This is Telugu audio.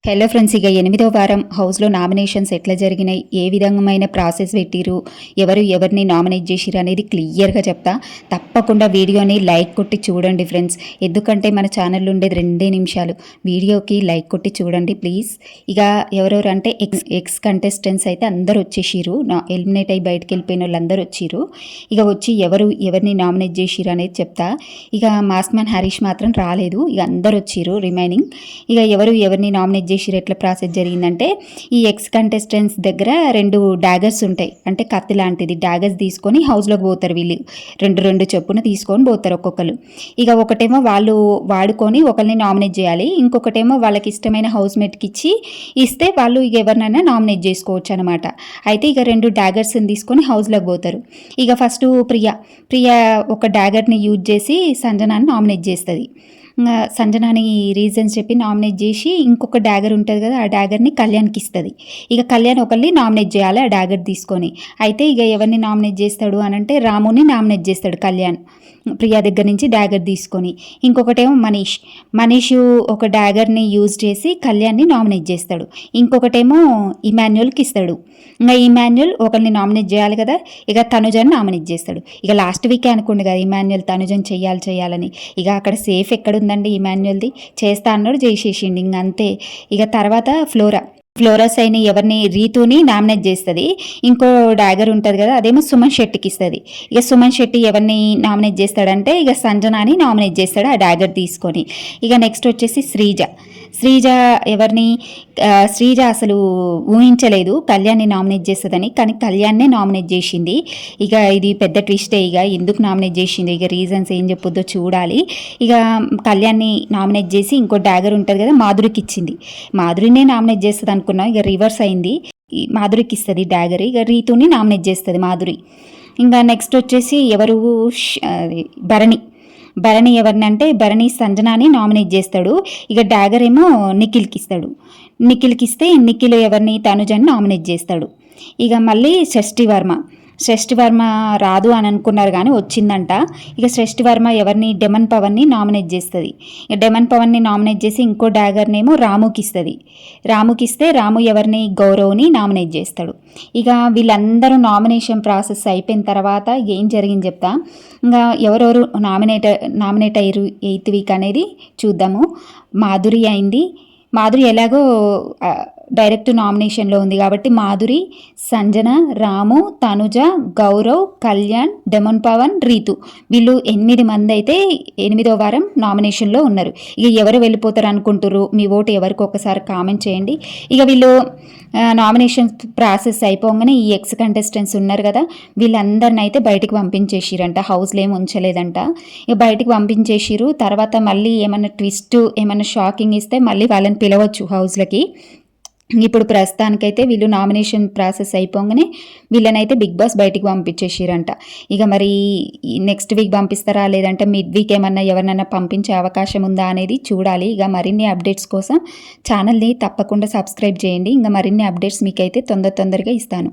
హలో ఫ్రెండ్స్, ఇక 8వ వారం హౌస్లో నామినేషన్స్ ఎట్లా జరిగినాయి, ఏ విధమైన ప్రాసెస్ పెట్టిరు, ఎవరిని నామినేట్ చేసిరు అనేది క్లియర్గా చెప్తా. తప్పకుండా వీడియోని లైక్ కొట్టి చూడండి ఫ్రెండ్స్, ఎందుకంటే మన ఛానల్లో ఉండేది 2 నిమిషాలు. వీడియోకి లైక్ కొట్టి చూడండి ప్లీజ్. ఇక ఎవరెవరు అంటే ఎక్స్ కంటెస్టెంట్స్ అయితే అందరు వచ్చేసిరు, ఎలిమినేట్ అయ్యి బయటకు వెళ్ళిపోయిన వాళ్ళు అందరూ వచ్చిరు. ఇక వచ్చి ఎవరిని నామినేట్ చేసిరు అనేది చెప్తా. ఇక మాస్క్మ్యాన్ హరీష్ మాత్రం రాలేదు, ఇక అందరు వచ్చిరు రిమైనింగ్. ఇక ఎవరిని నామినేట్ చేసిరు, ఎట్లా ప్రాసెస్ జరిగిందంటే, ఈ ఎక్స్ కంటెస్టెంట్స్ దగ్గర 2 డాగర్స్ ఉంటాయి, అంటే కత్తి లాంటిది. డాగర్స్ తీసుకొని హౌస్లోకి పోతారు వీళ్ళు, 2 చొప్పున తీసుకొని పోతారు ఒక్కొక్కరు. ఇక ఒకటేమో వాళ్ళు వాడుకొని ఒకరిని నామినేట్ చేయాలి, ఇంకొకటేమో వాళ్ళకి ఇష్టమైన హౌస్ మేట్కి ఇస్తే వాళ్ళు ఇక ఎవరినైనా నామినేట్ చేసుకోవచ్చు అనమాట. అయితే ఇక 2 డాగర్స్ని తీసుకొని హౌస్లోకి పోతారు. ఇక ఫస్ట్ ప్రియ ఒక డాగర్ని యూజ్ చేసి సంజనాని నామినేట్ చేస్తుంది. సంజనాని రీజన్స్ చెప్పి నామినేట్ చేసి ఇంకొక డాగర్ ఉంటుంది కదా, ఆ డాగర్ని కళ్యాణ్కి ఇస్తుంది. ఇక కళ్యాణ్ ఒకరిని నామినేట్ చేయాలి ఆ డాగర్ తీసుకొని. అయితే ఇక ఎవరిని నామినేట్ చేస్తాడు అని అంటే రాముని నామినేట్ చేస్తాడు కళ్యాణ్ ప్రియా దగ్గర నుంచి డాగర్ తీసుకొని. ఇంకొకటేమో మనీష్ ఒక డాగర్ని యూజ్ చేసి కళ్యాణ్ని నామినేట్ చేస్తాడు. ఇంకొకటేమో ఇమాన్యుయల్కి ఇస్తాడు. ఇంకా ఇమాన్యుయల్ ఒకరిని నామినేట్ చేయాలి కదా, ఇక తనుజని నామినేట్ చేస్తాడు. ఇక లాస్ట్ వీకే అనుకోండి కదా ఇమాన్యుయల్ తనుజని చేయాలని. ఇక అక్కడ సేఫ్ ఎక్కడుందండి ఇమాన్యుయల్ది, చేస్తా అన్నాడు, చేసేసిండు ఇంక అంతే. ఇక తర్వాత ఫ్లోరా సైని ఎవరిని రీతుని నామినేట్ చేస్తుంది. ఇంకో డాగర్ ఉంటుంది కదా, అదేమో సుమన్ శెట్టికి ఇస్తుంది. ఇక సుమన్ శెట్టి ఎవరిని నామినేట్ చేస్తాడంటే ఇక సంజనాని నామినేట్ చేస్తాడు ఆ డాగర్ తీసుకొని. ఇక నెక్స్ట్ వచ్చేసి శ్రీజ శ్రీజ అసలు ఊహించలేదు కళ్యాణ్ని నామినేట్ చేస్తుందని, కానీ కళ్యాణ్నే నామినేట్ చేసింది. ఇక ఇది పెద్ద ట్విస్టే, ఇక ఎందుకు నామినేట్ చేసింది, ఇక రీజన్స్ ఏం చెప్పొద్దో చూడాలి. ఇక కళ్యాణ్ని నామినేట్ చేసి ఇంకో డాగర్ ఉంటుంది కదా మాధురికి ఇచ్చింది. మాధురినే నామినేట్ చేస్తుంది అనుకున్నాం, ఇక రివర్స్ అయింది, మాధురికి ఇస్తుంది డాగర్. ఇక రీతుని నామినేట్ చేస్తుంది మాధురి. ఇంకా నెక్స్ట్ వచ్చేసి భరణి ఎవరిని అంటే భరణి సంజనాని నామినేట్ చేస్తాడు. ఇక డాగర్ ఏమో నిఖిల్కి ఇస్తే నిఖిల్ ఎవరిని తనుజని నామినేట్ చేస్తాడు. ఇక మళ్ళీ షష్ఠి వర్మ రాదు అని అనుకున్నారు కానీ వచ్చిందంట. ఇక షష్ఠి వర్మ ఎవరిని డెమన్ పవన్ని నామినేట్ చేస్తుంది. ఇక డెమన్ పవన్ని నామినేట్ చేసి ఇంకో డాగర్నేమో రాముకి ఇస్తే రాము ఎవరిని గౌరవ్ని నామినేట్ చేస్తాడు. ఇక వీళ్ళందరూ నామినేషన్ ప్రాసెస్ అయిపోయిన తర్వాత ఏం జరిగింది చెప్తా. ఇంకా ఎవరెవరు నామినేట్ అయ్యారు 8th వీక్ అనేది చూద్దాము. మాధురి అయింది. మాధురి ఎలాగో డైరెక్ట్ నామినేషన్లో ఉంది కాబట్టి మాధురి, సంజన, రాము, తనుజ, గౌరవ్, కళ్యాణ్, డెమన్ పవన్, రీతు వీళ్ళు 8 మంది అయితే 8వ వారం నామినేషన్లో ఉన్నారు. ఇక ఎవరు వెళ్ళిపోతారు అనుకుంటారు, మీ ఓటు ఎవరికి ఒకసారి కామెంట్ చేయండి. ఇక వీళ్ళు నామినేషన్ ప్రాసెస్ అయిపోగానే ఈ ఎక్స్ కంటెస్టెంట్స్ ఉన్నారు కదా, వీళ్ళందరిని అయితే బయటికి పంపించేసిరంట, హౌస్లో ఏమి ఉంచలేదంట. ఇక బయటికి పంపించేసిరు. తర్వాత మళ్ళీ ఏమైనా ట్విస్ట్ ఏమైనా షాకింగ్ ఇస్తే మళ్ళీ వాళ్ళని పిలవచ్చు హౌస్లకి. ఇప్పుడు ప్రస్తుతానికైతే వీళ్ళు నామినేషన్ ప్రాసెస్ అయిపోగానే వీళ్ళనైతే బిగ్ బాస్ బయటికి పంపించేసిరంట. ఇక మరి నెక్స్ట్ వీక్ పంపిస్తారా లేదంటే మిడ్ వీక్ ఏమన్నా ఎవరినైనా పంపించే అవకాశం ఉందా అనేది చూడాలి. ఇక మరిన్ని అప్డేట్స్ కోసం ఛానల్ని తప్పకుండా సబ్స్క్రైబ్ చేయండి. ఇంకా మరిన్ని అప్డేట్స్ మీకైతే తొందరగా ఇస్తాను.